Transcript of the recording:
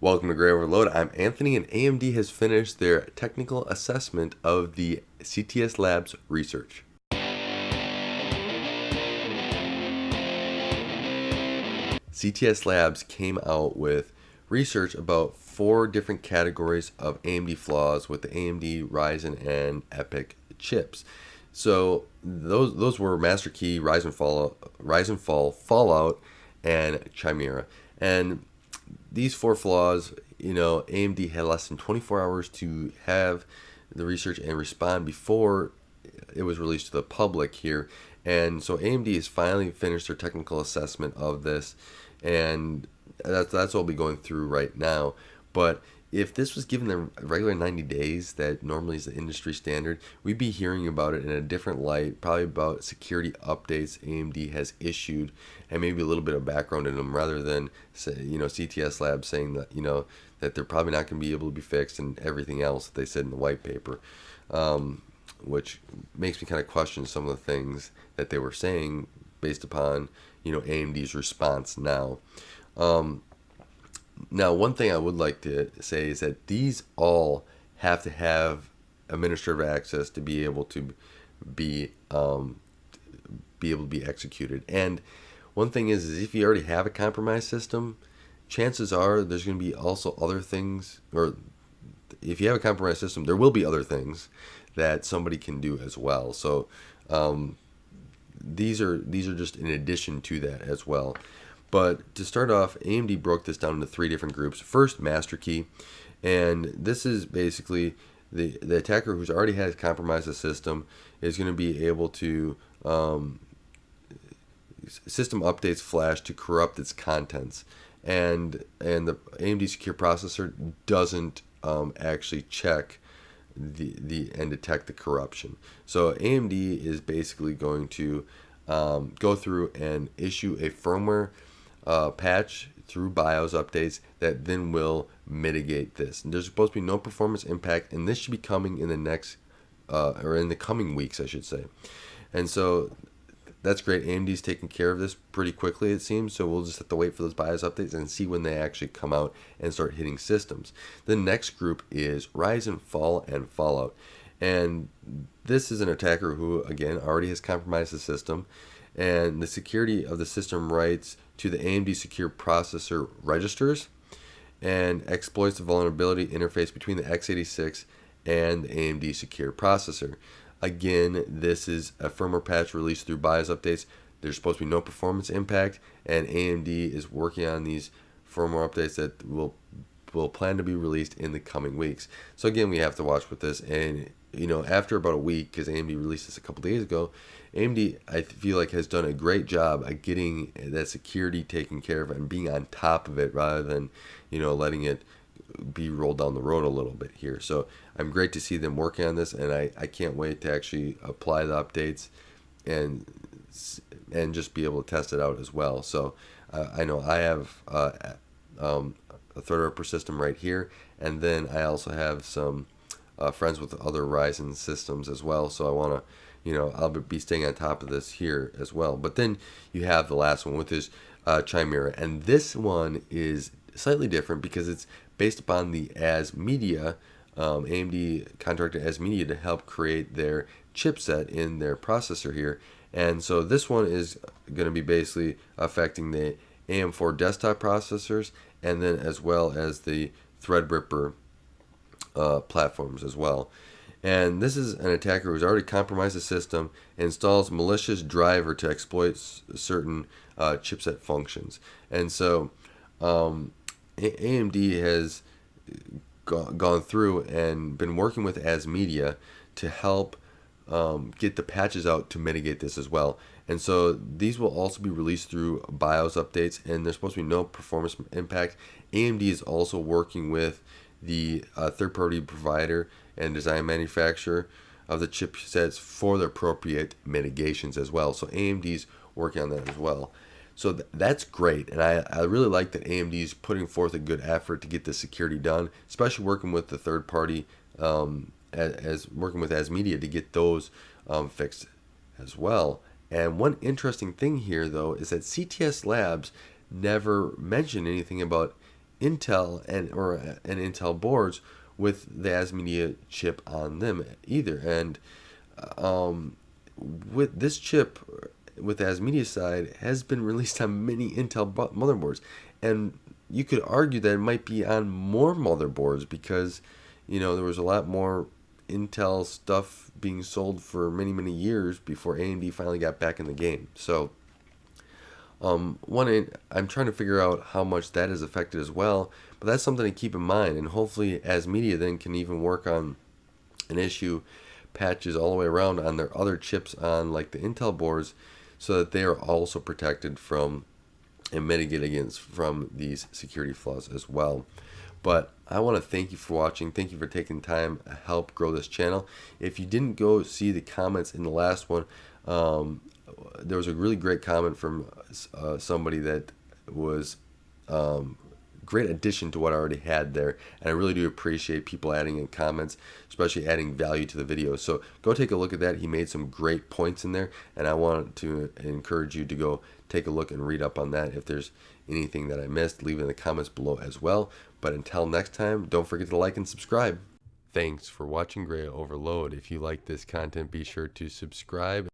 Welcome to Graya Overload. I'm Anthony, and AMD has finished their technical assessment of the CTS-Labs research. CTS-Labs came out with research about 4 different categories of AMD flaws with the AMD Ryzen and EPYC chips. So those were Master Key, Ryzen Fall, Fallout, and Chimera. And these 4 flaws, AMD had less than 24 hours to have the research and respond before it was released to the public here. And so AMD has finally finished their technical assessment of this, and that's what we'll be going through right now. But if this was given the regular 90 days that normally is the industry standard, we'd be hearing about it in a different light, probably about security updates AMD has issued and maybe a little bit of background in them, rather than say, CTS-Labs saying that, that they're probably not going to be able to be fixed and everything else that they said in the white paper, which makes me kind of question some of the things that they were saying based upon, AMD's response now. Now, one thing I would like to say is that these all have to have administrative access to be able to be executed. And one thing is if you already have a compromised system, chances are there's going to be also other things, or if you have a compromised system, there will be other things that somebody can do as well. So these are just in addition to that as well. But to start off, AMD broke this down into 3 different groups. First, Master Key, and this is basically the attacker who's already has compromised the system is going to be able to system updates flash to corrupt its contents, and the AMD secure processor doesn't actually check the and detect the corruption. So AMD is basically going to go through and issue a firmware patch through BIOS updates that then will mitigate this. And there's supposed to be no performance impact, and this should be coming in the next or in the coming weeks, I should say. And so that's great. AMD's taking care of this pretty quickly, it seems, so we'll just have to wait for those BIOS updates and see when they actually come out and start hitting systems. The next group is Ryzen Fall and Fallout, and this is an attacker who, again, already has compromised the system, and the security of the system writes to the AMD secure processor registers and exploits the vulnerability interface between the x86 and the AMD secure processor. Again, this is a firmware patch released through BIOS updates. There's supposed to be no performance impact, and AMD is working on these firmware updates that will plan to be released in the coming weeks. So again, we have to watch with this, and after about a week, because AMD released this a couple days ago, AMD, I feel like, has done a great job at getting that security taken care of and being on top of it, rather than letting it be rolled down the road a little bit here. So I'm great to see them working on this, and I can't wait to actually apply the updates and just be able to test it out as well. So I know I have a Threadripper system right here, and then I also have some friends with other Ryzen systems as well, so I want to I'll be staying on top of this here as well. But then you have the last one, which is Chimera, and this one is slightly different because it's based upon the ASMedia. AMD contracted ASMedia to help create their chipset in their processor here, and so this one is going to be basically affecting the AM4 desktop processors, and then as well as the Threadripper platforms as well. And this is an attacker who's already compromised the system, installs malicious driver to exploit certain chipset functions. And so AMD has gone through and been working with ASMedia to help get the patches out to mitigate this as well. And so these will also be released through BIOS updates, and there's supposed to be no performance impact. AMD is also working with the third-party provider and design manufacturer of the chipsets for the appropriate mitigations as well. So AMD's working on that as well. So that's great, and I really like that AMD's putting forth a good effort to get the security done, especially working with the third-party, as working with ASMedia to get those fixed as well. And one interesting thing here, though, is that CTS Labs never mentioned anything about Intel and Intel boards with the ASMedia chip on them either. And with this chip, with the ASMedia side, has been released on many Intel motherboards, and you could argue that it might be on more motherboards because there was a lot more Intel stuff being sold for many years before AMD finally got back in the game. So I'm trying to figure out how much that is affected as well, but that's something to keep in mind. And hopefully, ASMedia then can even work on an issue patches all the way around on their other chips on like the Intel boards, so that they are also protected from and mitigate against from these security flaws as well. But I want to thank you for watching. Thank you for taking time to help grow this channel. If you didn't go see the comments in the last one, there was a really great comment from somebody that was great addition to what I already had there, and I really do appreciate people adding in comments, especially adding value to the video. So go take a look at that. He made some great points in there, and I want to encourage you to go take a look and read up on that. If there's anything that I missed, leave it in the comments below as well. But until next time, don't forget to like and subscribe. Thanks for watching Graya Overload. If you like this content, be sure to subscribe